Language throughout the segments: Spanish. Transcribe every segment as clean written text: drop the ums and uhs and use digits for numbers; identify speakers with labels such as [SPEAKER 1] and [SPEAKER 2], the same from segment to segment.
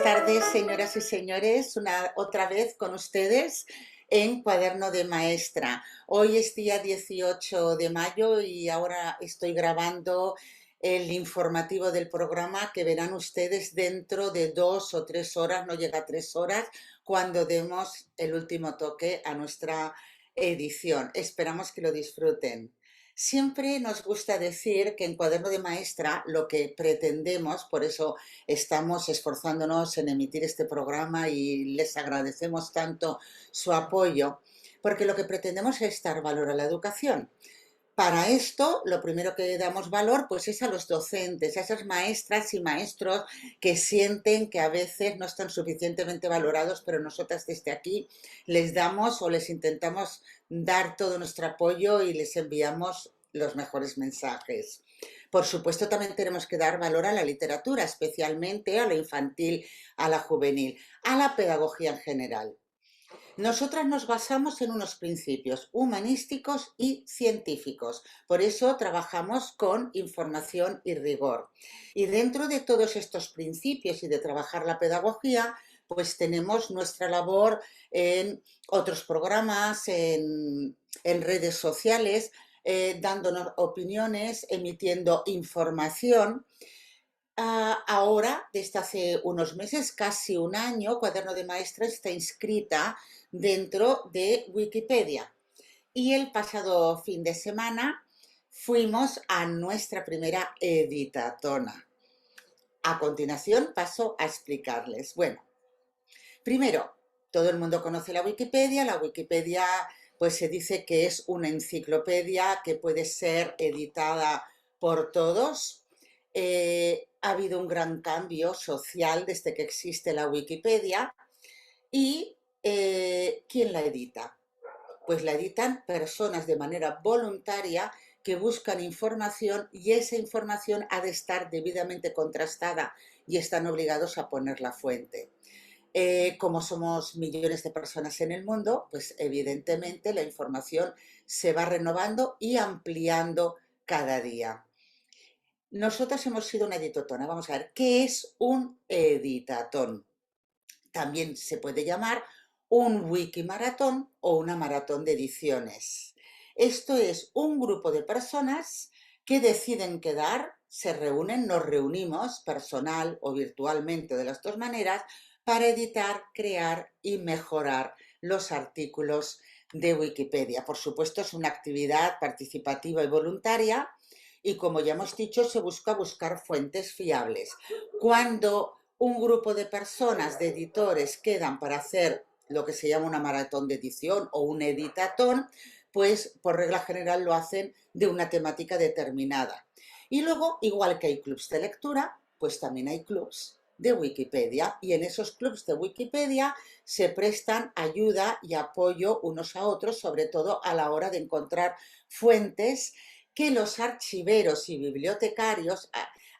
[SPEAKER 1] tardes, señoras y señores, otra vez con ustedes en Cuaderno de Maestra. Hoy es día 18 de mayo y ahora estoy grabando el informativo del programa que verán ustedes dentro de 2 o 3 horas, no llega a 3 horas, cuando demos el último toque a nuestra edición. Esperamos que lo disfruten. Siempre nos gusta decir que en Cuaderno de Maestra lo que pretendemos, por eso estamos esforzándonos en emitir este programa y les agradecemos tanto su apoyo, porque lo que pretendemos es dar valor a la educación. Para esto, lo primero que damos valor pues es a los docentes, a esas maestras y maestros que sienten que a veces no están suficientemente valorados, pero nosotras desde aquí les damos o les intentamos dar todo nuestro apoyo y les enviamos los mejores mensajes. Por supuesto, también tenemos que dar valor a la literatura, especialmente a la infantil, a la juvenil, a la pedagogía en general. Nosotras nos basamos en unos principios humanísticos y científicos, por eso trabajamos con información y rigor. Y dentro de todos estos principios y de trabajar la pedagogía, pues tenemos nuestra labor en otros programas, en redes sociales, dándonos opiniones, emitiendo información. Ahora, desde hace unos meses, casi un año, Cuaderno de Maestra está inscrita dentro de Wikipedia. Y el pasado fin de semana fuimos a nuestra primera editatona. A continuación paso a explicarles. Bueno, primero, todo el mundo conoce la Wikipedia. La Wikipedia pues se dice que es una enciclopedia que puede ser editada por todos. Ha habido un gran cambio social desde que existe la Wikipedia. ¿Y quién la edita? Pues la editan personas de manera voluntaria que buscan información y esa información ha de estar debidamente contrastada y están obligados a poner la fuente. Como somos millones de personas en el mundo, pues evidentemente la información se va renovando y ampliando cada día. Nosotros hemos sido una editatona. Vamos a ver, ¿qué es un editatón? También se puede llamar un wikimaratón o una maratón de ediciones. Esto es un grupo de personas que deciden quedar, se reúnen, nos reunimos personal o virtualmente de las dos maneras para editar, crear y mejorar los artículos de Wikipedia. Por supuesto, es una actividad participativa y voluntaria y, como ya hemos dicho, se busca buscar fuentes fiables. Cuando un grupo de personas, de editores, quedan para hacer lo que se llama una maratón de edición o un editatón, pues por regla general lo hacen de una temática determinada. Y luego, igual que hay clubs de lectura, pues también hay clubs de Wikipedia y en esos clubs de Wikipedia se prestan ayuda y apoyo unos a otros, sobre todo a la hora de encontrar fuentes que los archiveros y bibliotecarios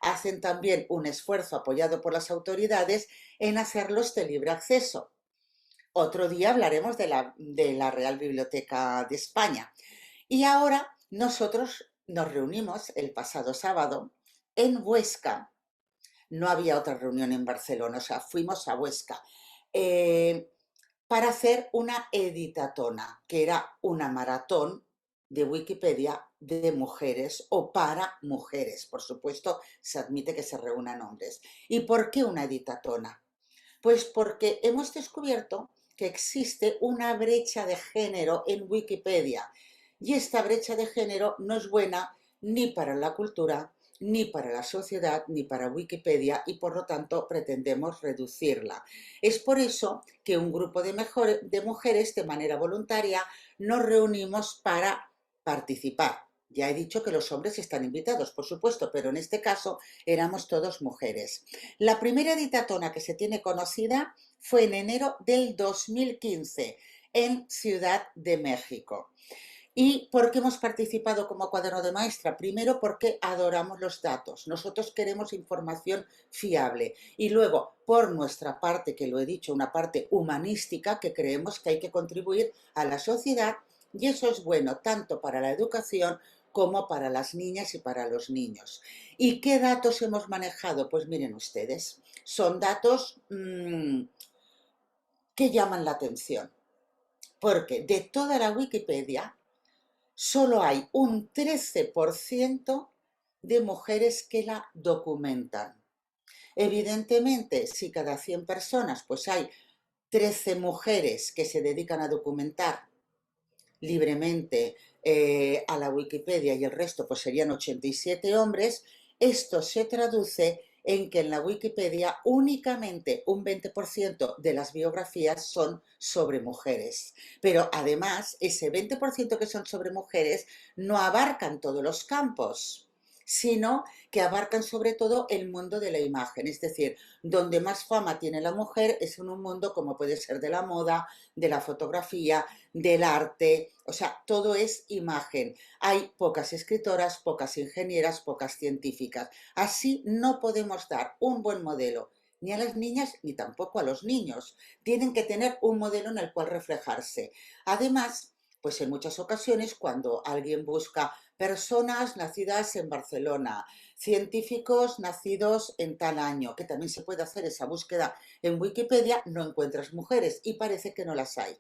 [SPEAKER 1] hacen también un esfuerzo apoyado por las autoridades en hacerlos de libre acceso. Otro día hablaremos de la Real Biblioteca de España. Y ahora nosotros nos reunimos el pasado sábado en Huesca. No había otra reunión en Barcelona, o sea, fuimos a Huesca para hacer una editatona, que era una maratón de Wikipedia de mujeres o para mujeres. Por supuesto, se admite que se reúnan hombres. ¿Y por qué una editatona? Pues porque hemos descubierto que existe una brecha de género en Wikipedia y esta brecha de género no es buena ni para la cultura, ni para la sociedad, ni para Wikipedia y por lo tanto pretendemos reducirla. Es por eso que un grupo de mujeres de manera voluntaria nos reunimos para participar. Ya he dicho que los hombres están invitados, por supuesto, pero en este caso éramos todos mujeres. La primera editatona que se tiene conocida fue en enero del 2015 en Ciudad de México. ¿Y por qué hemos participado como Cuaderno de Maestra? Primero porque adoramos los datos, nosotros queremos información fiable y luego por nuestra parte, que lo he dicho, una parte humanística que creemos que hay que contribuir a la sociedad y eso es bueno tanto para la educación como para las niñas y para los niños. ¿Y qué datos hemos manejado? Pues miren ustedes, son datos que llaman la atención, porque de toda la Wikipedia solo hay un 13% de mujeres que la documentan. Evidentemente, si cada 100 personas pues hay 13 mujeres que se dedican a documentar libremente a la Wikipedia y el resto pues serían 87 hombres, esto se traduce en que en la Wikipedia únicamente un 20% de las biografías son sobre mujeres. Pero además, ese 20% que son sobre mujeres no abarcan todos los campos, sino que abarcan sobre todo el mundo de la imagen, es decir, donde más fama tiene la mujer es en un mundo como puede ser de la moda, de la fotografía, del arte, o sea, todo es imagen. Hay pocas escritoras, pocas ingenieras, pocas científicas. Así no podemos dar un buen modelo ni a las niñas ni tampoco a los niños. Tienen que tener un modelo en el cual reflejarse. Además, pues en muchas ocasiones cuando alguien busca personas nacidas en Barcelona, científicos nacidos en tal año, que también se puede hacer esa búsqueda en Wikipedia, no encuentras mujeres y parece que no las hay.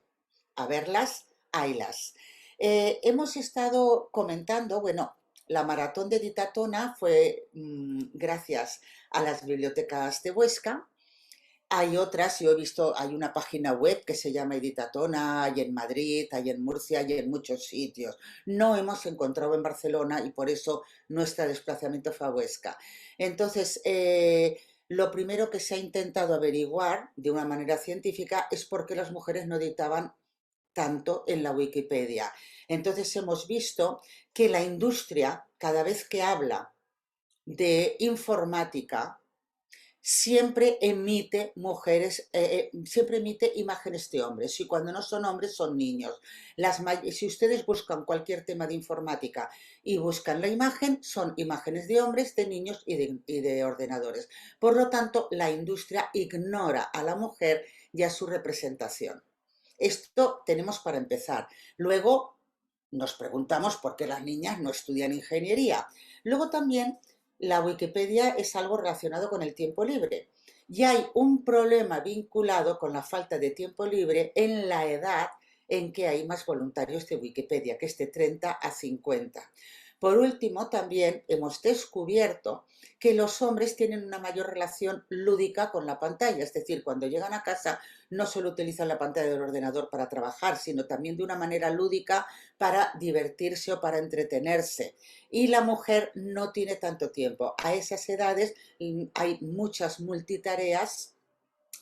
[SPEAKER 1] A verlas, haylas. Hemos estado comentando, bueno, la maratón de Ditatona fue gracias a las bibliotecas de Huesca. Hay otras, yo he visto, hay una página web que se llama Editatona, hay en Madrid, hay en Murcia, hay en muchos sitios. No hemos encontrado en Barcelona y por eso nuestro desplazamiento fue a Huesca. Entonces, lo primero que se ha intentado averiguar de una manera científica es por qué las mujeres no editaban tanto en la Wikipedia. Entonces hemos visto que la industria, cada vez que habla de informática, siempre emite siempre emite imágenes de hombres y cuando no son hombres son niños. Si ustedes buscan cualquier tema de informática y buscan la imagen, son imágenes de hombres, de niños y de ordenadores. Por lo tanto, la industria ignora a la mujer y a su representación. Esto tenemos para empezar. Luego nos preguntamos por qué las niñas no estudian ingeniería. Luego también la Wikipedia es algo relacionado con el tiempo libre. Y hay un problema vinculado con la falta de tiempo libre en la edad en que hay más voluntarios de Wikipedia, que es de 30 a 50. Por último, también hemos descubierto que los hombres tienen una mayor relación lúdica con la pantalla, es decir, cuando llegan a casa no solo utilizan la pantalla del ordenador para trabajar, sino también de una manera lúdica para divertirse o para entretenerse. Y la mujer no tiene tanto tiempo. A esas edades hay muchas multitareas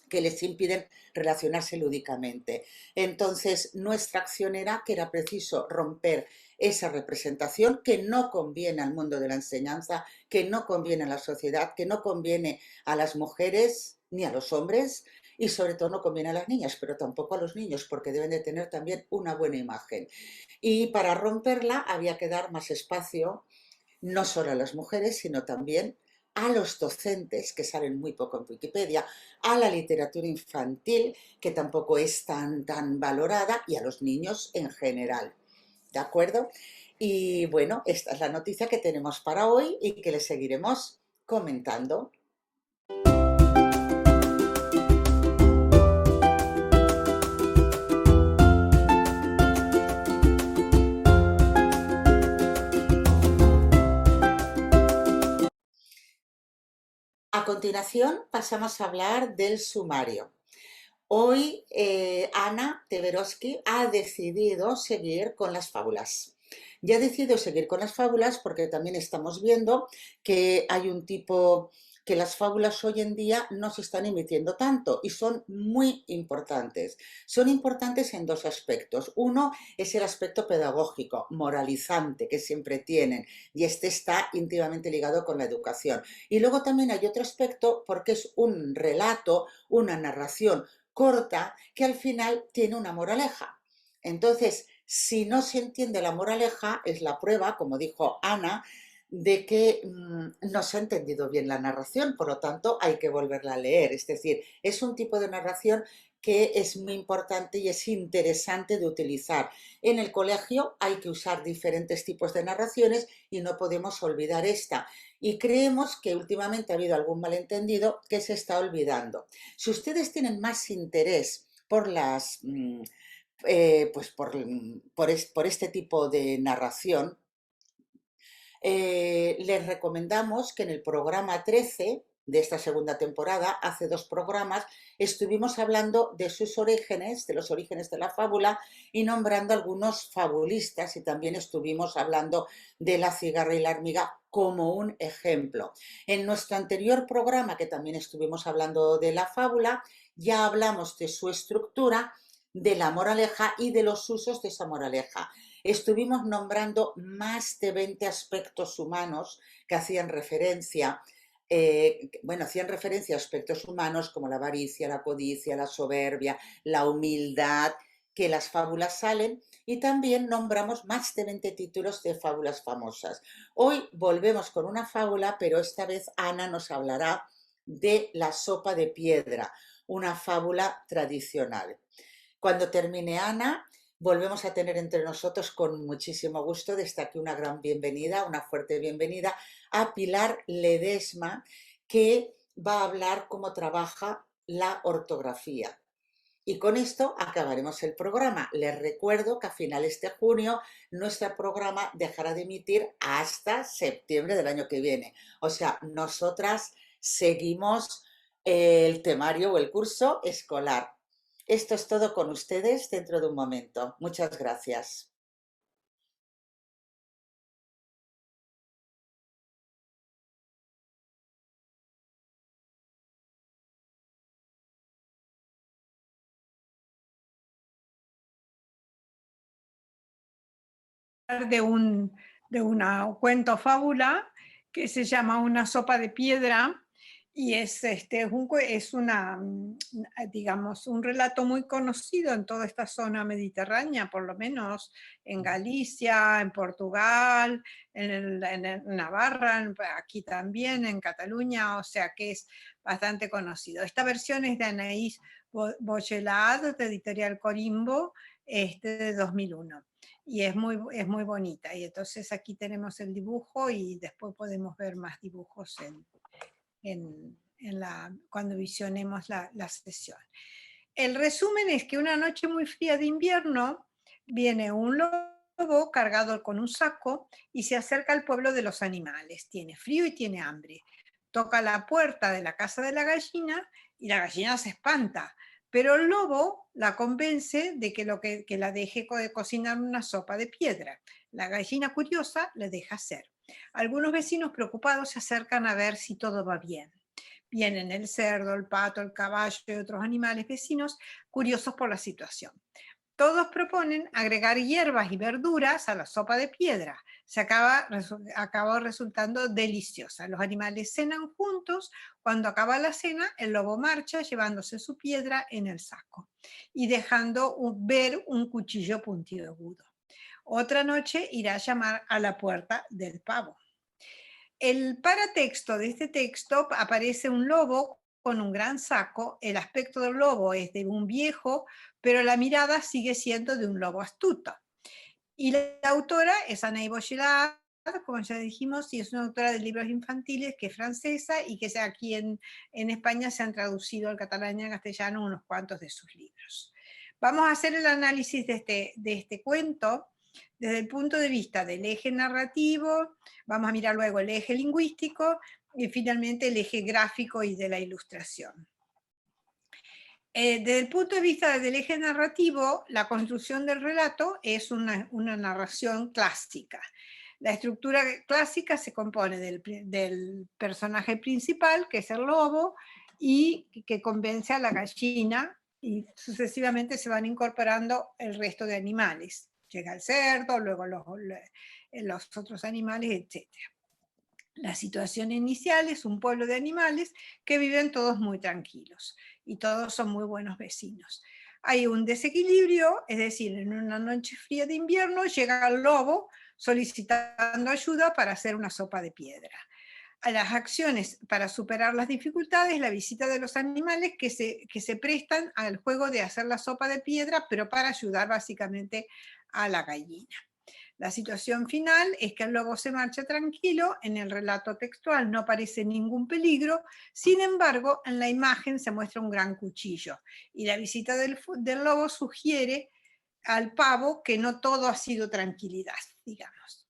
[SPEAKER 1] que les impiden relacionarse lúdicamente. Entonces, nuestra acción era que era preciso romper esa representación que no conviene al mundo de la enseñanza, que no conviene a la sociedad, que no conviene a las mujeres ni a los hombres y sobre todo no conviene a las niñas, pero tampoco a los niños porque deben de tener también una buena imagen. Y para romperla había que dar más espacio no solo a las mujeres, sino también a los docentes, que salen muy poco en Wikipedia, a la literatura infantil, que tampoco es tan valorada, y a los niños en general. ¿De acuerdo? Y bueno, esta es la noticia que tenemos para hoy y que les seguiremos comentando. A continuación pasamos a hablar del sumario. Hoy Ana Teberoski ha decidido seguir con las fábulas. Ya ha decidido seguir con las fábulas porque también estamos viendo que hay un tipo que las fábulas hoy en día no se están emitiendo tanto y son muy importantes. Son importantes en dos aspectos. Uno es el aspecto pedagógico, moralizante que siempre tienen y este está íntimamente ligado con la educación. Y luego también hay otro aspecto porque es un relato, una narración corta que al final tiene una moraleja. Entonces, si no se entiende la moraleja, es la prueba, como dijo Ana, de que no se ha entendido bien la narración, por lo tanto hay que volverla a leer. Es decir, es un tipo de narración que es muy importante y es interesante de utilizar. En el colegio hay que usar diferentes tipos de narraciones y no podemos olvidar esta. Y creemos que últimamente ha habido algún malentendido que se está olvidando. Si ustedes tienen más interés por las pues por este tipo de narración, les recomendamos que en el programa 13 de esta segunda temporada, hace 2 programas, estuvimos hablando de sus orígenes, de los orígenes de la fábula y nombrando algunos fabulistas, y también estuvimos hablando de la cigarra y la hormiga como un ejemplo. En nuestro anterior programa, que también estuvimos hablando de la fábula, ya hablamos de su estructura, de la moraleja y de los usos de esa moraleja. Estuvimos nombrando más de 20 aspectos humanos que hacían referencia, hacían referencia a aspectos humanos como la avaricia, la codicia, la soberbia, la humildad, que las fábulas salen, y también nombramos más de 20 títulos de fábulas famosas. Hoy volvemos con una fábula, pero esta vez Ana nos hablará de la sopa de piedra, una fábula tradicional. Cuando termine Ana, volvemos a tener entre nosotros con muchísimo gusto, desde aquí una gran bienvenida, una fuerte bienvenida a Pilar Ledesma, que va a hablar cómo trabaja la ortografía. Y con esto acabaremos el programa. Les recuerdo que a finales de junio nuestro programa dejará de emitir hasta septiembre del año que viene. O sea, nosotras seguimos el temario o el curso escolar. Esto es todo con ustedes dentro de un momento. Muchas gracias.
[SPEAKER 2] De un de una cuento fábula que se llama Una sopa de piedra, y es una, digamos, un relato muy conocido en toda esta zona mediterránea, por lo menos en Galicia, en Portugal, en Navarra, aquí también, en Cataluña, o sea que es bastante conocido. Esta versión es de Anaïs Bochelard, de Editorial Corimbo, de 2001. Y es muy bonita. Y entonces aquí tenemos el dibujo y después podemos ver más dibujos cuando visionemos la sesión. El resumen es que una noche muy fría de invierno viene un lobo cargado con un saco y se acerca al pueblo de los animales. Tiene frío y tiene hambre. Toca la puerta de la casa de la gallina y la gallina se espanta, pero el lobo la convence de que la deje cocinar una sopa de piedra. La gallina curiosa le deja hacer. Algunos vecinos preocupados se acercan a ver si todo va bien. Vienen el cerdo, el pato, el caballo y otros animales vecinos curiosos por la situación. Todos proponen agregar hierbas y verduras a la sopa de piedra. Acabó resultando deliciosa. Los animales cenan juntos. Cuando acaba la cena, el lobo marcha llevándose su piedra en el saco y dejando ver un cuchillo puntiagudo. Otra noche irá a llamar a la puerta del pavo. El paratexto de este texto aparece un lobo con un gran saco. El aspecto del lobo es de un viejo, pero la mirada sigue siendo de un lobo astuto. Y la autora es Anaïs Bochelard, como ya dijimos, y es una autora de libros infantiles que es francesa y que aquí en España se han traducido al catalán y al castellano unos cuantos de sus libros. Vamos a hacer el análisis de este cuento desde el punto de vista del eje narrativo, vamos a mirar luego el eje lingüístico y finalmente el eje gráfico y de la ilustración. Desde el punto de vista del eje narrativo, la construcción del relato es una narración clásica. La estructura clásica se compone del personaje principal, que es el lobo, y que convence a la gallina, y sucesivamente se van incorporando el resto de animales. Llega el cerdo, luego los otros animales, etc. La situación inicial es un pueblo de animales que viven todos muy tranquilos y todos son muy buenos vecinos. Hay un desequilibrio, es decir, en una noche fría de invierno llega el lobo solicitando ayuda para hacer una sopa de piedra. A las acciones para superar las dificultades, la visita de los animales que se prestan al juego de hacer la sopa de piedra, pero para ayudar básicamente a la gallina. La situación final es que el lobo se marcha tranquilo, en el relato textual no aparece ningún peligro, sin embargo, en la imagen se muestra un gran cuchillo y la visita del lobo sugiere al pavo que no todo ha sido tranquilidad, digamos.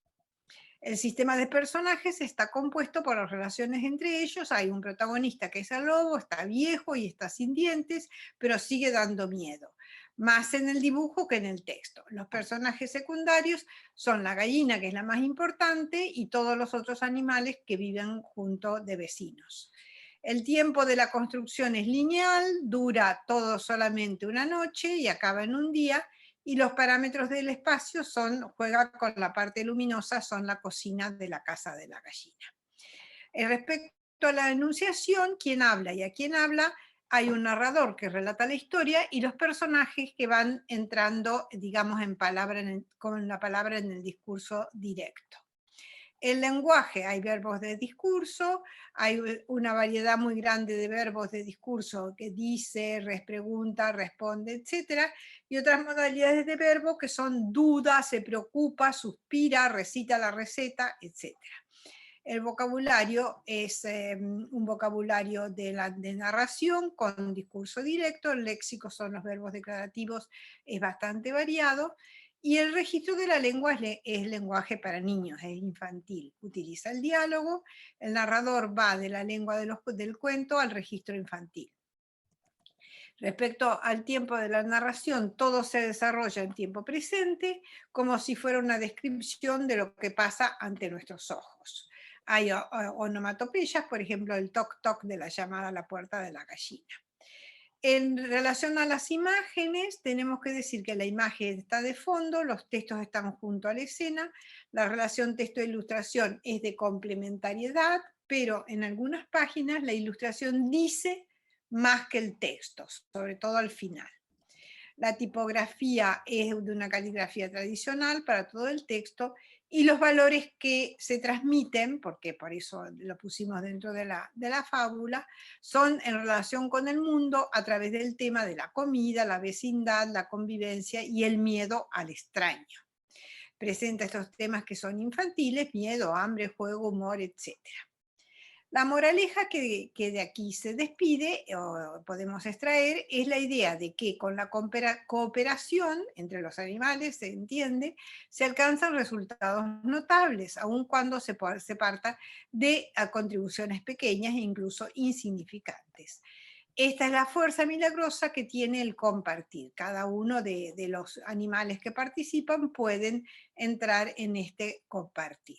[SPEAKER 2] El sistema de personajes está compuesto por las relaciones entre ellos. Hay un protagonista que es el lobo, está viejo y está sin dientes, pero sigue dando miedo, más en el dibujo que en el texto. Los personajes secundarios son la gallina, que es la más importante, y todos los otros animales que viven junto de vecinos. El tiempo de la construcción es lineal, dura todo solamente una noche y acaba en un día, y los parámetros del espacio juega con la parte luminosa, son la cocina de la casa de la gallina. Respecto a la enunciación, quién habla y a quién habla, hay un narrador que relata la historia y los personajes que van entrando, digamos, con la palabra en el discurso directo. El lenguaje, hay verbos de discurso, hay una variedad muy grande de verbos de discurso que dice, pregunta, responde, etc. Y otras modalidades de verbo que son duda, se preocupa, suspira, recita la receta, etc. El vocabulario es un vocabulario de narración con discurso directo, el léxico son los verbos declarativos, es bastante variado, y el registro de la lengua es lenguaje para niños, es infantil. Utiliza el diálogo, el narrador va de la lengua del cuento al registro infantil. Respecto al tiempo de la narración, todo se desarrolla en tiempo presente, como si fuera una descripción de lo que pasa ante nuestros ojos. Hay onomatopeyas, por ejemplo, el toc-toc de la llamada a la puerta de la gallina. En relación a las imágenes, tenemos que decir que la imagen está de fondo, los textos están junto a la escena, la relación texto-ilustración es de complementariedad, pero en algunas páginas la ilustración dice más que el texto, sobre todo al final. La tipografía es de una caligrafía tradicional para todo el texto y los valores que se transmiten, porque por eso lo pusimos dentro de la fábula, son en relación con el mundo a través del tema de la comida, la vecindad, la convivencia y el miedo al extraño. Presenta estos temas que son infantiles, miedo, hambre, juego, humor, etc. La moraleja que de aquí se despide, o podemos extraer, es la idea de que con la cooperación entre los animales, se entiende, se alcanzan resultados notables, aun cuando se parta de contribuciones pequeñas e incluso insignificantes. Esta es la fuerza milagrosa que tiene el compartir. Cada uno de los animales que participan pueden entrar en este compartir.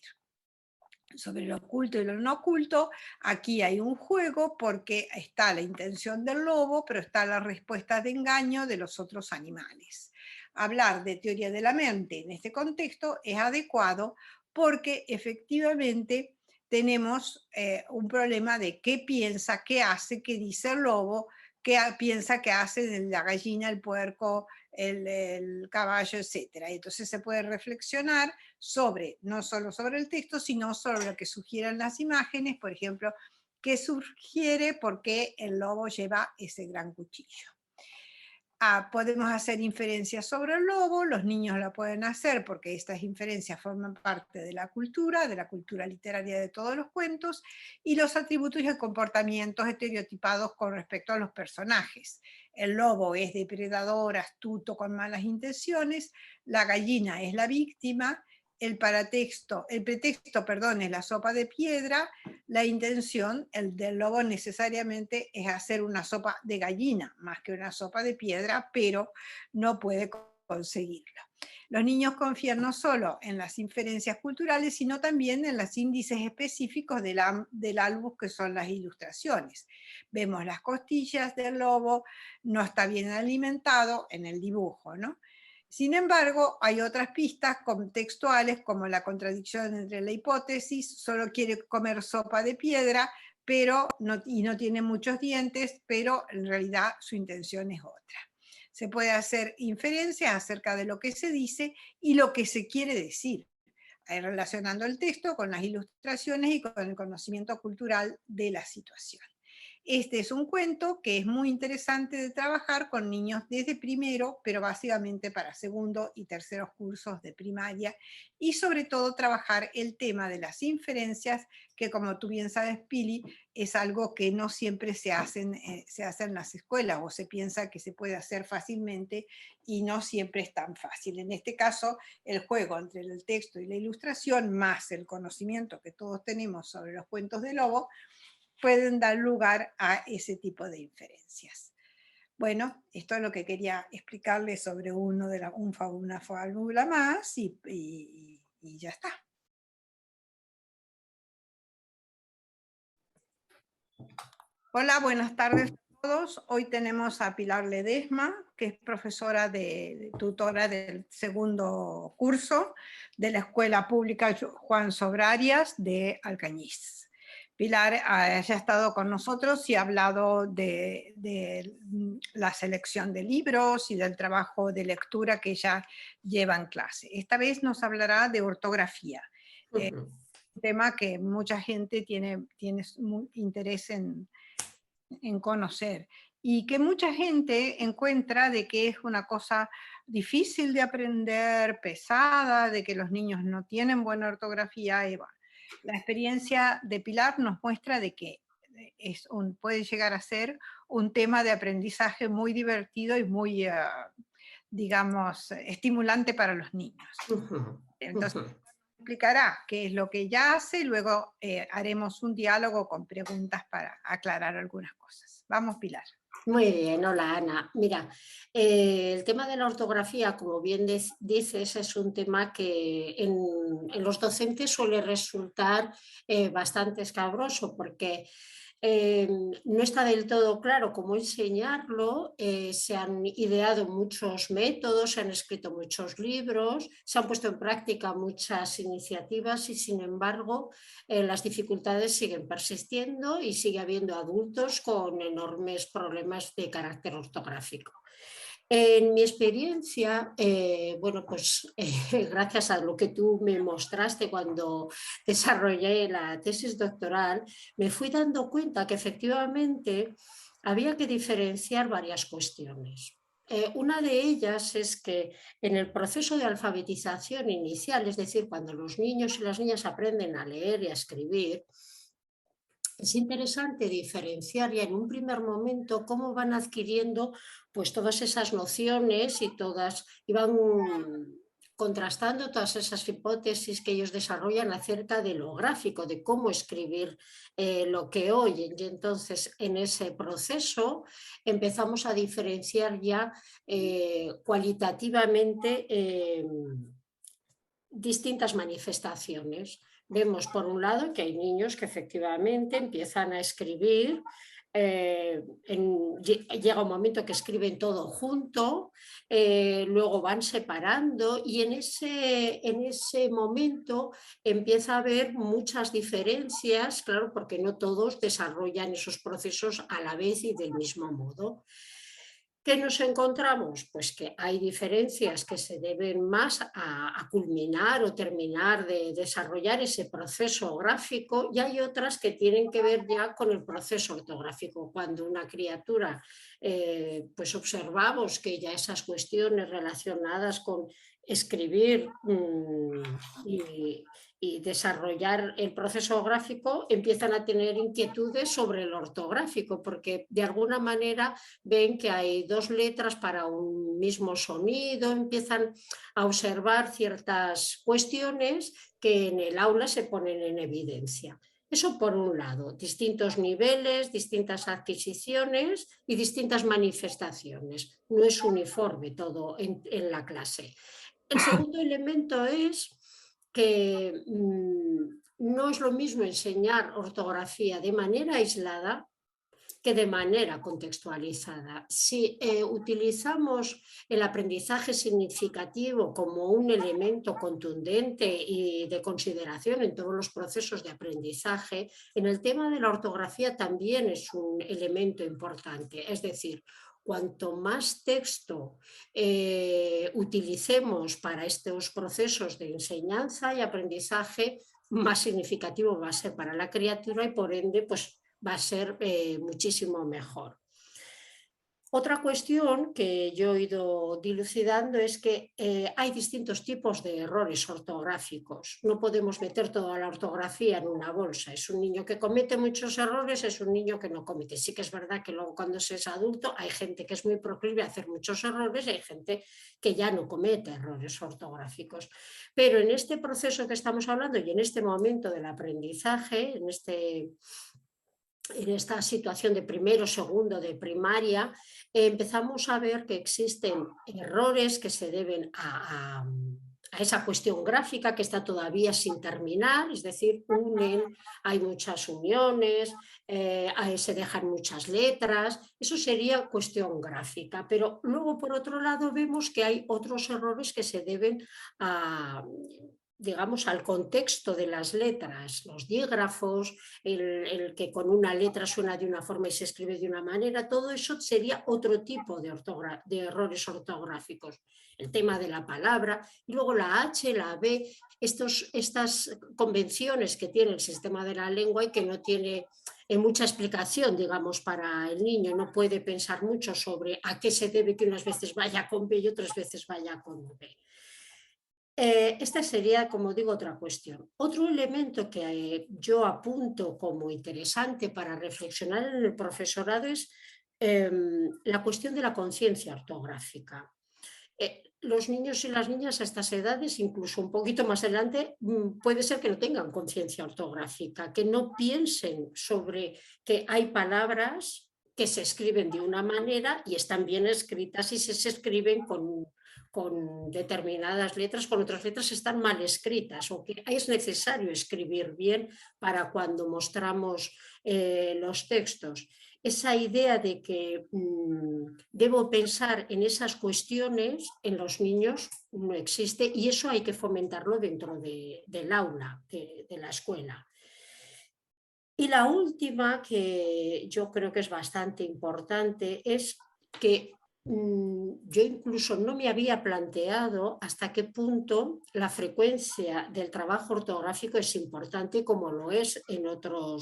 [SPEAKER 2] Sobre lo oculto y lo no oculto, aquí hay un juego porque está la intención del lobo, pero está la respuesta de engaño de los otros animales. Hablar de teoría de la mente en este contexto es adecuado porque efectivamente tenemos un problema de qué piensa, qué hace, qué dice el lobo, qué piensa que hace la gallina, el puerco, el caballo, etc. Entonces se puede reflexionar sobre, no solo sobre el texto, sino sobre lo que sugieren las imágenes, por ejemplo, qué sugiere por qué el lobo lleva ese gran cuchillo. Podemos hacer inferencias sobre el lobo, los niños la pueden hacer porque estas inferencias forman parte de la cultura literaria de todos los cuentos, y los atributos y comportamientos estereotipados con respecto a los personajes. El lobo es depredador, astuto, con malas intenciones, la gallina es la víctima, el pretexto, es la sopa de piedra, la intención, el del lobo necesariamente es hacer una sopa de gallina, más que una sopa de piedra, pero no puede conseguirlo. Los niños confían no solo en las inferencias culturales, sino también en los índices específicos del álbum, que son las ilustraciones. Vemos las costillas del lobo, no está bien alimentado en el dibujo, ¿no? Sin embargo, hay otras pistas contextuales, como la contradicción entre la hipótesis, solo quiere comer sopa de piedra, y no tiene muchos dientes, pero en realidad su intención es otra. Se puede hacer inferencias acerca de lo que se dice y lo que se quiere decir. relacionando el texto con las ilustraciones y con el conocimiento cultural de la situación. Este es un cuento que es muy interesante de trabajar con niños desde primero, pero básicamente para segundo y terceros cursos de primaria, y sobre todo trabajar el tema de las inferencias, que como tú bien sabes, Pili, es algo que no siempre se hace en las escuelas, o se piensa que se puede hacer fácilmente y no siempre es tan fácil. En este caso, el juego entre el texto y la ilustración, más el conocimiento que todos tenemos sobre los cuentos de lobo, pueden dar lugar a ese tipo de inferencias. Bueno, esto es lo que quería explicarles sobre una fábula más y ya está. Hola, buenas tardes a todos. Hoy tenemos a Pilar Ledesma, que es profesora tutora del segundo curso de la Escuela Pública Juan Sobrarias de Alcañiz. Pilar ya ha estado con nosotros y ha hablado de la selección de libros y del trabajo de lectura que ella lleva en clase. Esta vez nos hablará de ortografía, un tema que mucha gente tiene interés en conocer y que mucha gente encuentra de que es una cosa difícil de aprender, pesada, de que los niños no tienen buena ortografía. Y bueno, la experiencia de Pilar nos muestra de que puede llegar a ser un tema de aprendizaje muy divertido y muy, digamos, estimulante para los niños. Entonces, explicará qué es lo que ella hace y luego haremos un diálogo con preguntas para aclarar algunas cosas. Vamos, Pilar.
[SPEAKER 3] Muy bien, hola Ana. Mira, el tema de la ortografía, como bien dices, es un tema que en los docentes suele resultar bastante escabroso porque no está del todo claro cómo enseñarlo, se han ideado muchos métodos, se han escrito muchos libros, se han puesto en práctica muchas iniciativas y sin embargo las dificultades siguen persistiendo y sigue habiendo adultos con enormes problemas de carácter ortográfico. En mi experiencia, bueno, pues gracias a lo que tú me mostraste cuando desarrollé la tesis doctoral, me fui dando cuenta que efectivamente había que diferenciar varias cuestiones. Una de ellas es que en el proceso de alfabetización inicial, es decir, cuando los niños y las niñas aprenden a leer y a escribir, es interesante diferenciar ya en un primer momento cómo van adquiriendo pues todas esas nociones y van contrastando todas esas hipótesis que ellos desarrollan acerca de lo gráfico, de cómo escribir lo que oyen. Y entonces en ese proceso empezamos a diferenciar ya cualitativamente distintas manifestaciones. Vemos por un lado que hay niños que efectivamente empiezan a escribir, llega un momento que escriben todo junto, luego van separando y en ese momento empieza a haber muchas diferencias, claro, porque no todos desarrollan esos procesos a la vez y del mismo modo. ¿Qué nos encontramos? Pues que hay diferencias que se deben más a culminar o terminar de desarrollar ese proceso gráfico y hay otras que tienen que ver ya con el proceso ortográfico. Cuando una criatura, pues observamos que ya esas cuestiones relacionadas con escribir y desarrollar el proceso gráfico empiezan a tener inquietudes sobre el ortográfico porque de alguna manera ven que hay dos letras para un mismo sonido, empiezan a observar ciertas cuestiones que en el aula se ponen en evidencia. Eso por un lado, distintos niveles, distintas adquisiciones y distintas manifestaciones. No es uniforme todo en la clase. El segundo elemento es que no es lo mismo enseñar ortografía de manera aislada que de manera contextualizada. Si utilizamos el aprendizaje significativo como un elemento contundente y de consideración en todos los procesos de aprendizaje, en el tema de la ortografía también es un elemento importante. Es decir, cuanto más texto utilicemos para estos procesos de enseñanza y aprendizaje, más significativo va a ser para la criatura y por ende pues, va a ser muchísimo mejor. Otra cuestión que yo he ido dilucidando es que hay distintos tipos de errores ortográficos. No podemos meter toda la ortografía en una bolsa. Es un niño que comete muchos errores, es un niño que no comete. Sí que es verdad que luego cuando se es adulto hay gente que es muy proclive a hacer muchos errores y hay gente que ya no comete errores ortográficos. Pero en este proceso que estamos hablando y en este momento del aprendizaje, en esta situación de primero, segundo, de primaria, empezamos a ver que existen errores que se deben a esa cuestión gráfica que está todavía sin terminar, es decir, hay muchas uniones, se dejan muchas letras, eso sería cuestión gráfica, pero luego por otro lado vemos que hay otros errores que se deben a digamos, al contexto de las letras, los dígrafos, el que con una letra suena de una forma y se escribe de una manera, todo eso sería otro tipo de errores ortográficos. El tema de la palabra, y luego la H, la B, estas convenciones que tiene el sistema de la lengua y que no tiene mucha explicación, digamos, para el niño, no puede pensar mucho sobre a qué se debe que unas veces vaya con B y otras veces vaya con B. Esta sería, como digo, otra cuestión. Otro elemento que yo apunto como interesante para reflexionar en el profesorado es la cuestión de la conciencia ortográfica. Los niños y las niñas a estas edades, incluso un poquito más adelante, puede ser que no tengan conciencia ortográfica, que no piensen sobre que hay palabras que se escriben de una manera y están bien escritas y se escriben con determinadas letras, con otras letras están mal escritas o que es necesario escribir bien para cuando mostramos los textos. Esa idea de que debo pensar en esas cuestiones en los niños no existe y eso hay que fomentarlo dentro del aula, de la escuela. Y la última, que yo creo que es bastante importante, es que yo incluso no me había planteado hasta qué punto la frecuencia del trabajo ortográfico es importante como lo es en otro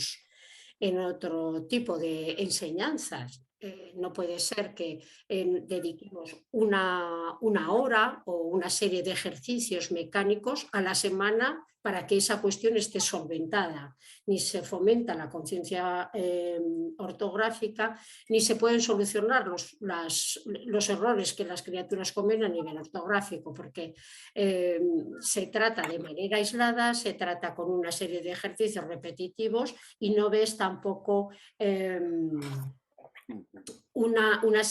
[SPEAKER 3] tipo de enseñanzas. No puede ser que dediquemos una hora o una serie de ejercicios mecánicos a la semana para que esa cuestión esté solventada. Ni se fomenta la conciencia ortográfica, ni se pueden solucionar los errores que las criaturas comen a nivel ortográfico, porque se trata de manera aislada, se trata con una serie de ejercicios repetitivos y no ves tampoco una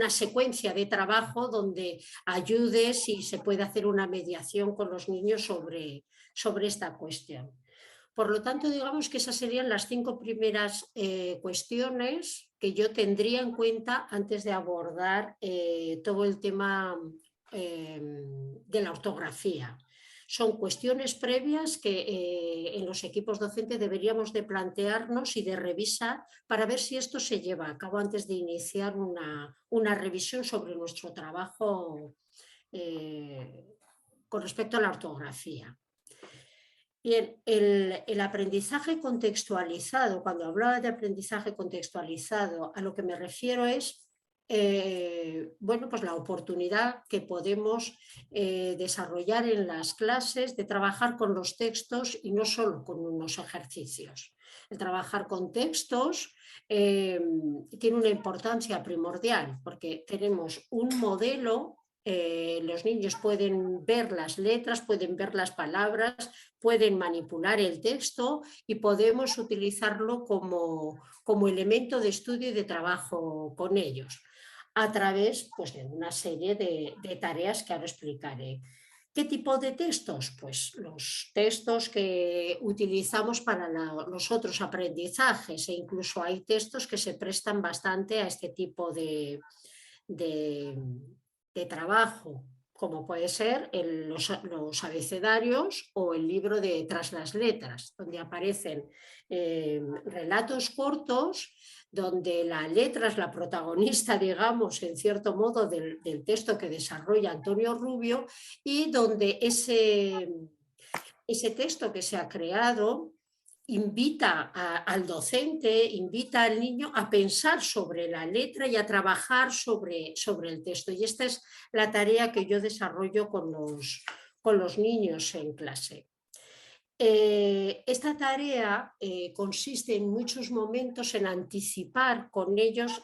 [SPEAKER 3] secuencia de trabajo donde ayudes y se puede hacer una mediación con los niños sobre esta cuestión. Por lo tanto, digamos que esas serían las 5 primeras cuestiones que yo tendría en cuenta antes de abordar todo el tema de la ortografía. Son cuestiones previas que en los equipos docentes deberíamos de plantearnos y de revisar para ver si esto se lleva a cabo antes de iniciar una revisión sobre nuestro trabajo con respecto a la ortografía. Bien, el aprendizaje contextualizado, cuando hablaba de aprendizaje contextualizado, a lo que me refiero es bueno, pues la oportunidad que podemos desarrollar en las clases de trabajar con los textos y no solo con unos ejercicios. El trabajar con textos tiene una importancia primordial porque tenemos un modelo. Los niños pueden ver las letras, pueden ver las palabras, pueden manipular el texto y podemos utilizarlo como elemento de estudio y de trabajo con ellos a través pues, de una serie de tareas que ahora explicaré. ¿Qué tipo de textos? Pues los textos que utilizamos para los otros aprendizajes e incluso hay textos que se prestan bastante a este tipo de trabajo, como puede ser los abecedarios o el libro de Tras las letras, donde aparecen relatos cortos donde la letra es la protagonista, digamos, en cierto modo, del texto que desarrolla Antonio Rubio, y donde ese texto que se ha creado invita al docente, invita al niño a pensar sobre la letra y a trabajar sobre el texto. Y esta es la tarea que yo desarrollo con los niños en clase. Esta tarea consiste en muchos momentos en anticipar con ellos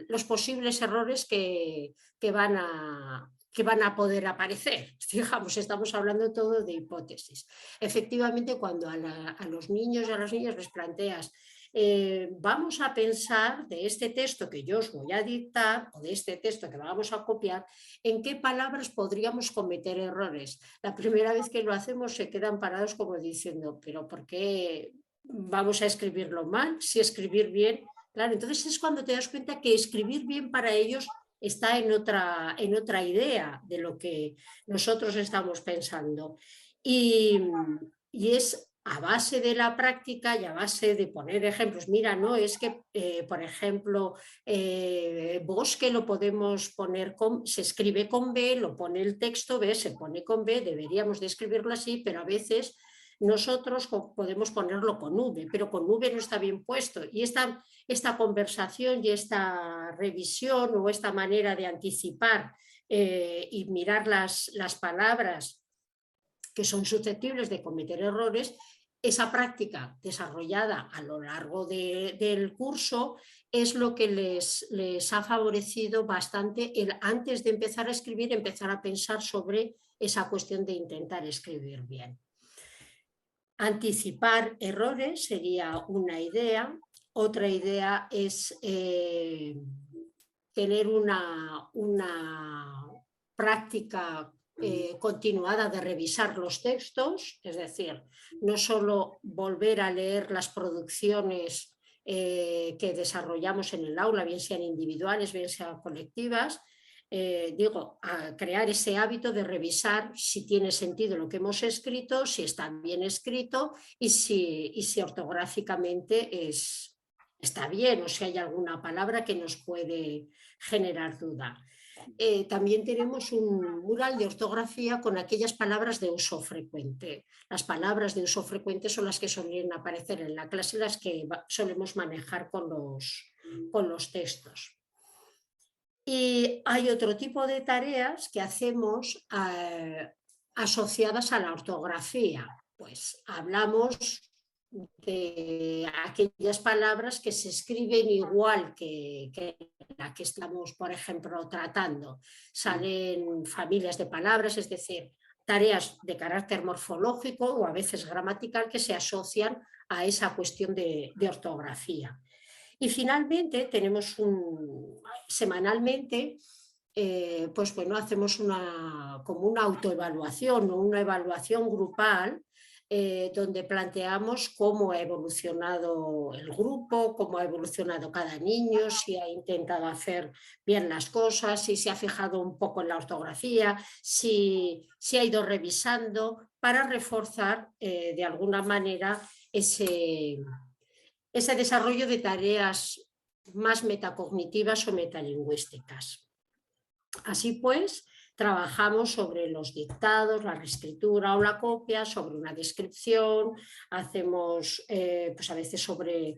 [SPEAKER 3] los posibles errores que van a poder aparecer. Digamos, estamos hablando todo de hipótesis. Efectivamente, cuando a los niños y a las niñas les planteas vamos a pensar de este texto que yo os voy a dictar o de este texto que vamos a copiar, en qué palabras podríamos cometer errores. La primera vez que lo hacemos se quedan parados como diciendo, pero ¿por qué vamos a escribirlo mal? Si escribir bien, claro, entonces es cuando te das cuenta que escribir bien para ellos está en otra idea de lo que nosotros estamos pensando. Y es a base de la práctica y a base de poner ejemplos. Mira, no, es que, por ejemplo, bosque lo podemos poner se escribe con B, lo pone el texto B, se pone con B, deberíamos de escribirlo así, pero a veces nosotros podemos ponerlo con V, pero con V no está bien puesto. Y esta conversación y esta revisión o esta manera de anticipar y mirar las palabras que son susceptibles de cometer errores, esa práctica desarrollada a lo largo del curso es lo que les ha favorecido bastante el, antes de empezar a escribir, empezar a pensar sobre esa cuestión de intentar escribir bien. Anticipar errores sería una idea. Otra idea es tener una práctica continuada de revisar los textos, es decir, no solo volver a leer las producciones que desarrollamos en el aula, bien sean individuales, bien sean colectivas, a crear ese hábito de revisar si tiene sentido lo que hemos escrito, si está bien escrito y si ortográficamente está bien o si hay alguna palabra que nos puede generar duda. También tenemos un mural de ortografía con aquellas palabras de uso frecuente. Las palabras de uso frecuente son las que suelen aparecer en la clase, las que solemos manejar con los textos. Y hay otro tipo de tareas que hacemos asociadas a la ortografía. Pues hablamos de aquellas palabras que se escriben igual que la que estamos, por ejemplo, tratando. Salen familias de palabras, es decir, tareas de carácter morfológico o a veces gramatical que se asocian a esa cuestión de ortografía. Y finalmente tenemos semanalmente, pues bueno, hacemos como una autoevaluación o una evaluación grupal donde planteamos cómo ha evolucionado el grupo, cómo ha evolucionado cada niño, si ha intentado hacer bien las cosas, si se ha fijado un poco en la ortografía, si ha ido revisando para reforzar de alguna manera ese desarrollo de tareas más metacognitivas o metalingüísticas. Así pues, trabajamos sobre los dictados, la reescritura o la copia, sobre una descripción, hacemos pues a veces sobre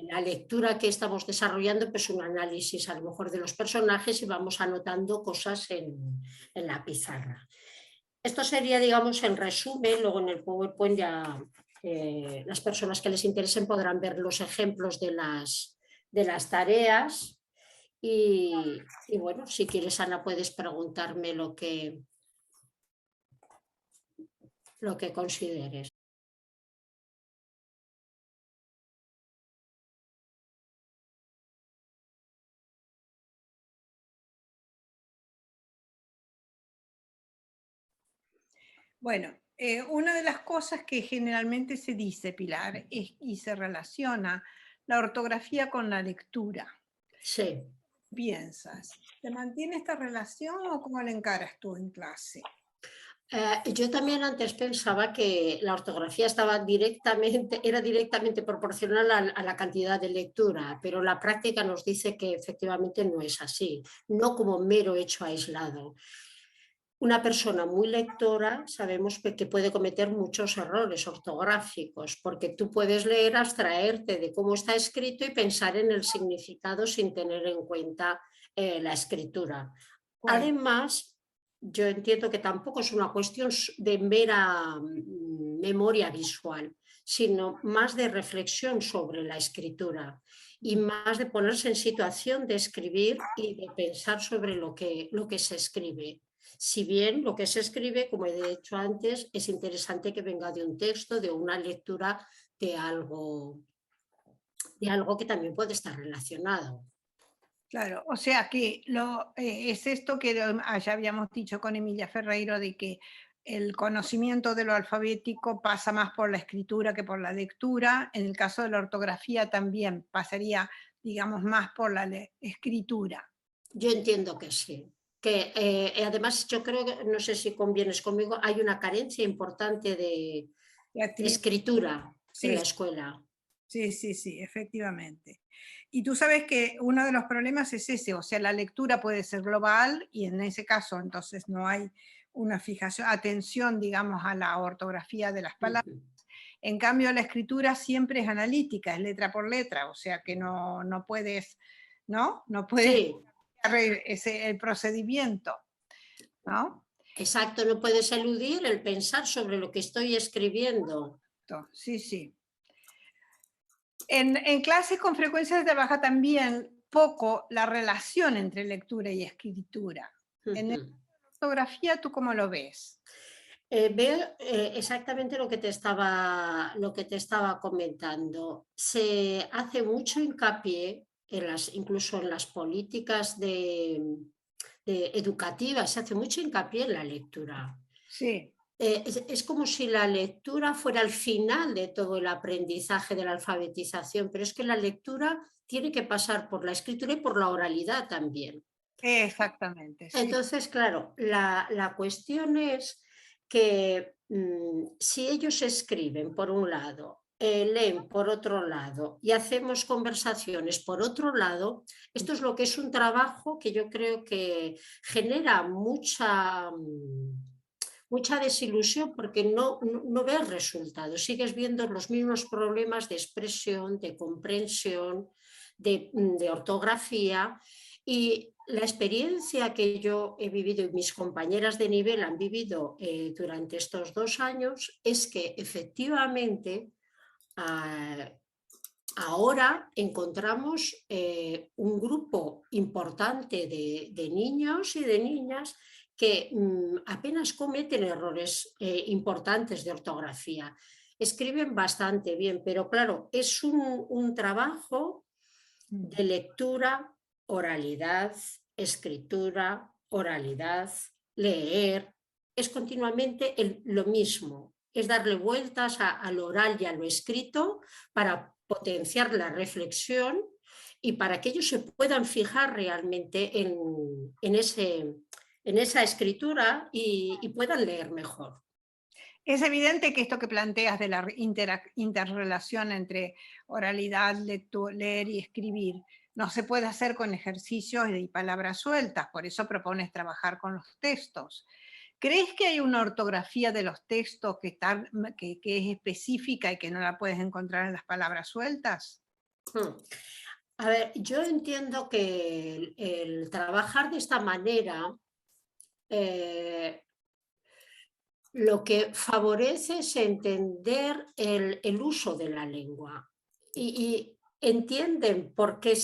[SPEAKER 3] la lectura que estamos desarrollando, pues un análisis a lo mejor de los personajes y vamos anotando cosas en la pizarra. Esto sería, digamos, en resumen. Luego en el PowerPoint ya las personas que les interesen podrán ver los ejemplos de las tareas. Y bueno, si quieres, Ana, puedes preguntarme lo que consideres.
[SPEAKER 2] Bueno, una de las cosas que generalmente se dice, Pilar, y se relaciona la ortografía con la lectura.
[SPEAKER 3] Sí.
[SPEAKER 2] ¿Piensas? ¿Se mantiene esta relación o cómo la encaras tú en clase?
[SPEAKER 3] Yo también antes pensaba que la ortografía era directamente proporcional a la cantidad de lectura, pero la práctica nos dice que efectivamente no es así, no como mero hecho aislado. Una persona muy lectora sabemos que puede cometer muchos errores ortográficos, porque tú puedes leer, abstraerte de cómo está escrito y pensar en el significado sin tener en cuenta la escritura.
[SPEAKER 2] Bueno,
[SPEAKER 3] Además, yo entiendo que tampoco es una cuestión de mera memoria visual, sino más de reflexión sobre la escritura y más de ponerse en situación de escribir y de pensar sobre lo que se escribe. Si bien lo que se escribe, como he dicho antes, es interesante que venga de un texto, de una lectura de algo que también puede estar relacionado.
[SPEAKER 2] claro, o sea que es esto que ya habíamos dicho con Emilia Ferreiro, de que el conocimiento de lo alfabético pasa más por la escritura que por la lectura. En el caso de la ortografía también pasaría, digamos, más por la escritura.
[SPEAKER 3] Yo entiendo que sí. Que además yo creo que, no sé si convienes conmigo, hay una carencia importante de
[SPEAKER 2] Beatriz,
[SPEAKER 3] escritura en
[SPEAKER 2] sí,
[SPEAKER 3] la escuela.
[SPEAKER 2] sí, sí, sí, efectivamente. Y tú sabes que uno de los problemas es ese, o sea, la lectura puede ser global y en ese caso entonces no hay una fijación, atención, digamos, a la ortografía de las palabras.
[SPEAKER 3] Ujú.
[SPEAKER 2] En cambio, la escritura siempre es analítica, es letra por letra, o sea que no puedes, ¿no? No puedes
[SPEAKER 3] Sí,
[SPEAKER 2] el procedimiento, ¿no?
[SPEAKER 3] exacto, no puedes eludir el pensar sobre lo que estoy escribiendo.
[SPEAKER 2] Sí, sí. En clases con frecuencia se trabaja también poco la relación entre lectura y escritura. En
[SPEAKER 3] Ujú.
[SPEAKER 2] ortografía, ¿tú cómo lo ves?
[SPEAKER 3] Veo exactamente lo que te estaba comentando. Se hace mucho hincapié incluso en las políticas educativas, se hace mucho hincapié en la lectura.
[SPEAKER 2] Sí,
[SPEAKER 3] Es como si la lectura fuera el final de todo el aprendizaje de la alfabetización, pero es que la lectura tiene que pasar por la escritura y por la oralidad también.
[SPEAKER 2] exactamente, sí.
[SPEAKER 3] Entonces, claro, la cuestión es que si ellos escriben por un lado, leen por otro lado y hacemos conversaciones por otro lado, esto es lo que es un trabajo que yo creo que genera mucha desilusión porque no ves resultados, sigues viendo los mismos problemas de expresión, de comprensión, de ortografía y la experiencia que yo he vivido y mis compañeras de nivel han vivido durante estos 2 años es que efectivamente ah, ahora encontramos un grupo importante de niños y de niñas que apenas cometen errores importantes de ortografía. Escriben bastante bien, pero claro, es un trabajo de lectura, oralidad, escritura, oralidad, leer. Es continuamente lo mismo, es darle vueltas a lo oral y a lo escrito para potenciar la reflexión y para que ellos se puedan fijar realmente en esa escritura y puedan leer mejor.
[SPEAKER 2] Es evidente que esto que planteas de la interrelación entre oralidad, leer y escribir no se puede hacer con ejercicios y palabras sueltas, por eso propones trabajar con los textos. ¿Crees que hay una ortografía de los textos que es específica y que no la puedes encontrar en las palabras sueltas?
[SPEAKER 3] Hmm. A ver, yo entiendo que el trabajar de esta manera lo que favorece es entender el uso de la lengua y entienden por qué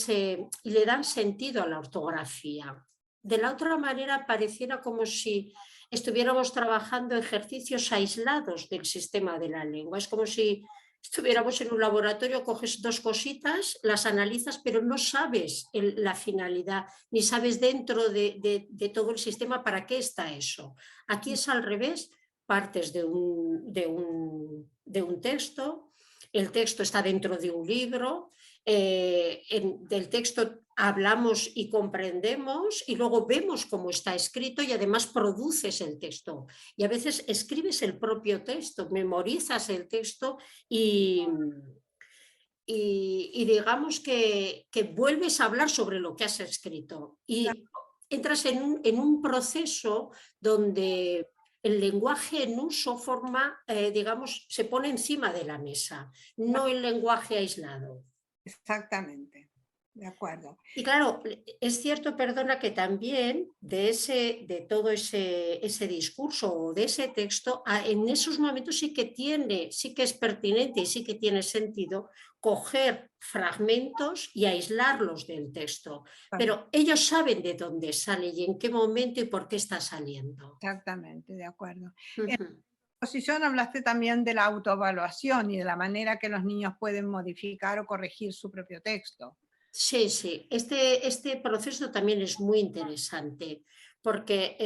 [SPEAKER 3] y le dan sentido a la ortografía. De la otra manera, pareciera como si estuviéramos trabajando ejercicios aislados del sistema de la lengua. Es como si estuviéramos en un laboratorio, coges dos cositas, las analizas, pero no sabes la finalidad, ni sabes dentro de todo el sistema para qué está eso. Aquí es al revés, partes de un texto, el texto está dentro de un libro del texto hablamos y comprendemos y luego vemos cómo está escrito y además produces el texto. Y a veces escribes el propio texto, memorizas el texto y digamos que vuelves a hablar sobre lo que has escrito. Y entras en un proceso donde el lenguaje en uso forma, digamos, se pone encima de la mesa, no el lenguaje aislado.
[SPEAKER 2] Exactamente, de acuerdo.
[SPEAKER 3] Y claro, es cierto, perdona, que también de todo ese discurso o de ese texto, en esos momentos sí que es pertinente y sí que tiene sentido coger fragmentos y aislarlos del texto. Pero ellos saben de dónde sale y en qué momento y por qué está saliendo.
[SPEAKER 2] Exactamente, de acuerdo. En
[SPEAKER 3] Uh-huh.
[SPEAKER 2] la exposición hablaste también de la autoevaluación y de la manera que los niños pueden modificar o corregir su propio texto.
[SPEAKER 3] Sí, sí, este proceso también es muy interesante porque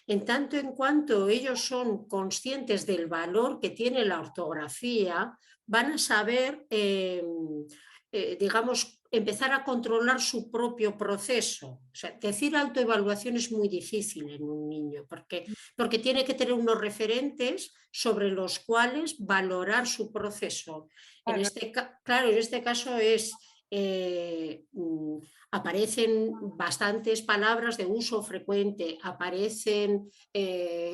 [SPEAKER 3] en tanto en cuanto ellos son conscientes del valor que tiene la ortografía, van a saber, digamos, empezar a controlar su propio proceso. O sea, decir autoevaluación es muy difícil en un niño porque tiene que tener unos referentes sobre los cuales valorar su proceso.
[SPEAKER 2] Claro.
[SPEAKER 3] Claro, en este caso es aparecen bastantes palabras de uso frecuente, aparecen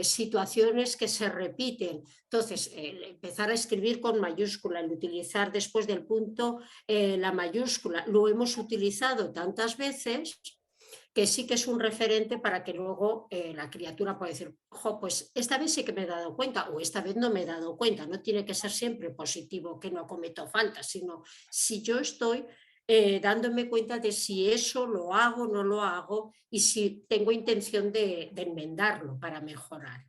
[SPEAKER 3] situaciones que se repiten. Entonces, empezar a escribir con mayúscula, el utilizar después del punto la mayúscula, lo hemos utilizado tantas veces que sí que es un referente para que luego la criatura pueda decir, ojo, pues esta vez sí que me he dado cuenta o esta vez no me he dado cuenta. No tiene que ser siempre positivo que no cometo falta, sino si yo estoy dándome cuenta de si eso lo hago, no lo hago y si tengo intención de enmendarlo para mejorar.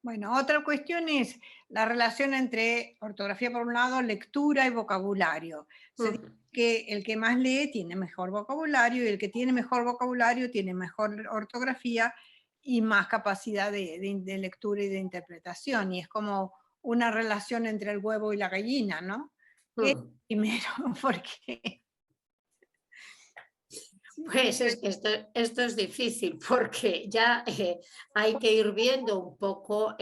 [SPEAKER 2] Bueno, otra cuestión es la relación entre ortografía por un lado, lectura y vocabulario. Se dice que el que más lee tiene mejor vocabulario y el que tiene mejor vocabulario tiene mejor ortografía y más capacidad de lectura y de interpretación. Y es como una relación entre el huevo y la gallina, ¿no? ¿Qué es primero? Porque
[SPEAKER 3] Pues esto es difícil porque ya hay que ir viendo un poco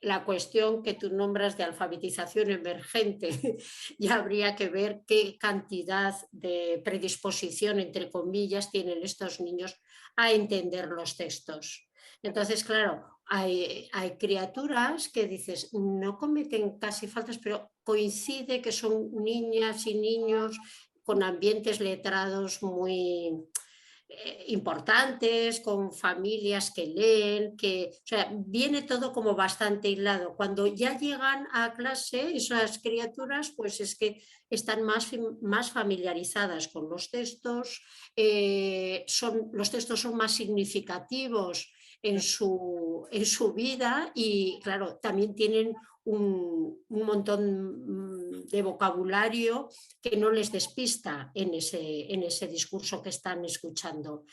[SPEAKER 3] la cuestión que tú nombras de alfabetización emergente. Ya habría que ver qué cantidad de predisposición, entre comillas, tienen estos niños a entender los textos. Entonces, claro, hay criaturas que dices, no cometen casi faltas, pero coincide que son niñas y niños con ambientes letrados muy importantes, con familias que leen, o sea, viene todo como bastante hilado. Cuando ya llegan a clase, esas criaturas, pues es que están más familiarizadas con los textos, los textos son más significativos en su vida y, claro, también tienen un montón de vocabulario que no les despista en ese discurso que están escuchando.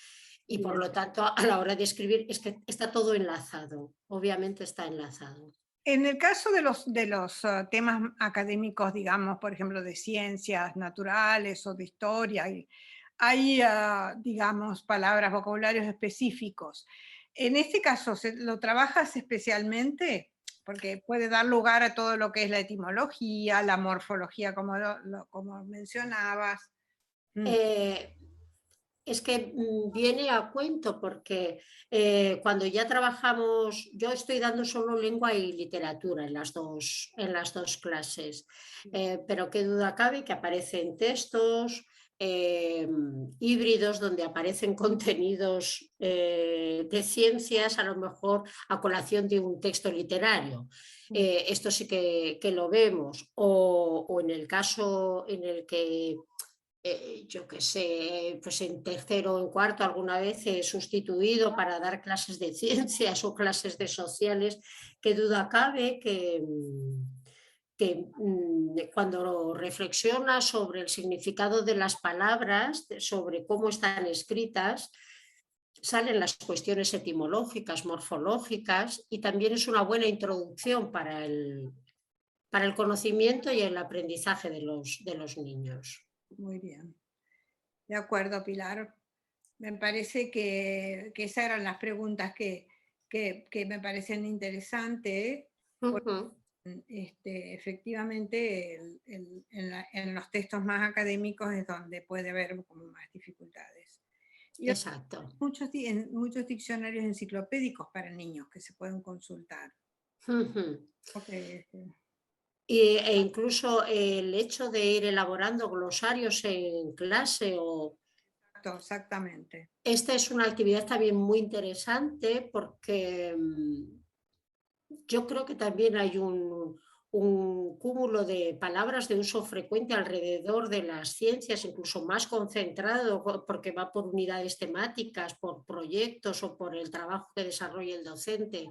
[SPEAKER 3] Y por lo tanto, a la hora de escribir, es que está todo enlazado, obviamente está enlazado.
[SPEAKER 2] en el caso de los temas académicos, digamos, por ejemplo, de ciencias naturales o de historia, hay, digamos, palabras, vocabularios específicos. En este caso, ¿lo trabajas especialmente? Porque puede dar lugar a todo lo que es la etimología, la morfología, como mencionabas.
[SPEAKER 3] Es que viene a cuento porque cuando ya trabajamos, yo estoy dando solo lengua y literatura en las dos clases, pero qué duda cabe que aparecen textos híbridos donde aparecen contenidos de ciencias, a lo mejor a colación de un texto literario. Esto sí que lo vemos, o en el caso en el que yo qué sé, pues en tercero o en cuarto alguna vez he sustituido para dar clases de ciencias o clases de sociales, qué duda cabe que cuando reflexionas sobre el significado de las palabras, sobre cómo están escritas, salen las cuestiones etimológicas, morfológicas y también es una buena introducción para el conocimiento y el aprendizaje de los niños.
[SPEAKER 2] Muy bien. De acuerdo, Pilar. Me parece que esas eran las preguntas que me parecen interesantes.
[SPEAKER 3] Ujú.
[SPEAKER 2] Efectivamente, en los textos más académicos es donde puede haber como más dificultades. Y
[SPEAKER 3] Exacto.
[SPEAKER 2] muchos diccionarios enciclopédicos para niños que se pueden consultar.
[SPEAKER 3] Ujú.
[SPEAKER 2] Okay.
[SPEAKER 3] E incluso el hecho de ir elaborando glosarios en clase
[SPEAKER 2] Exactamente.
[SPEAKER 3] esta es una actividad también muy interesante porque yo creo que también hay un cúmulo de palabras de uso frecuente alrededor de las ciencias, incluso más concentrado porque va por unidades temáticas, por proyectos o por el trabajo que desarrolla el docente.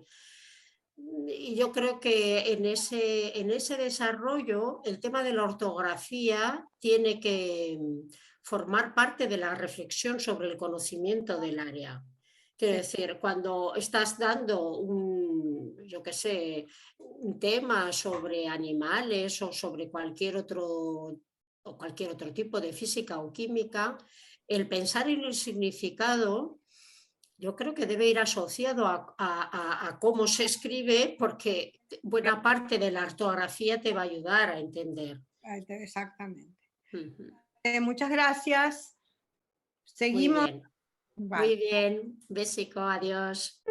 [SPEAKER 3] Y yo creo que en ese desarrollo el tema de la ortografía tiene que formar parte de la reflexión sobre el conocimiento del área. Quiero decir, cuando estás dando yo qué sé, un tema sobre animales o sobre cualquier otro tipo de física o química, el pensar en el significado yo creo que debe ir asociado a cómo se escribe porque buena parte de la ortografía te va a ayudar a entender.
[SPEAKER 2] Exactamente.
[SPEAKER 3] Ujú.
[SPEAKER 2] Muchas gracias.
[SPEAKER 3] Muy
[SPEAKER 2] Seguimos.
[SPEAKER 3] bien.
[SPEAKER 2] Vale.
[SPEAKER 3] Muy bien. Besico, adiós.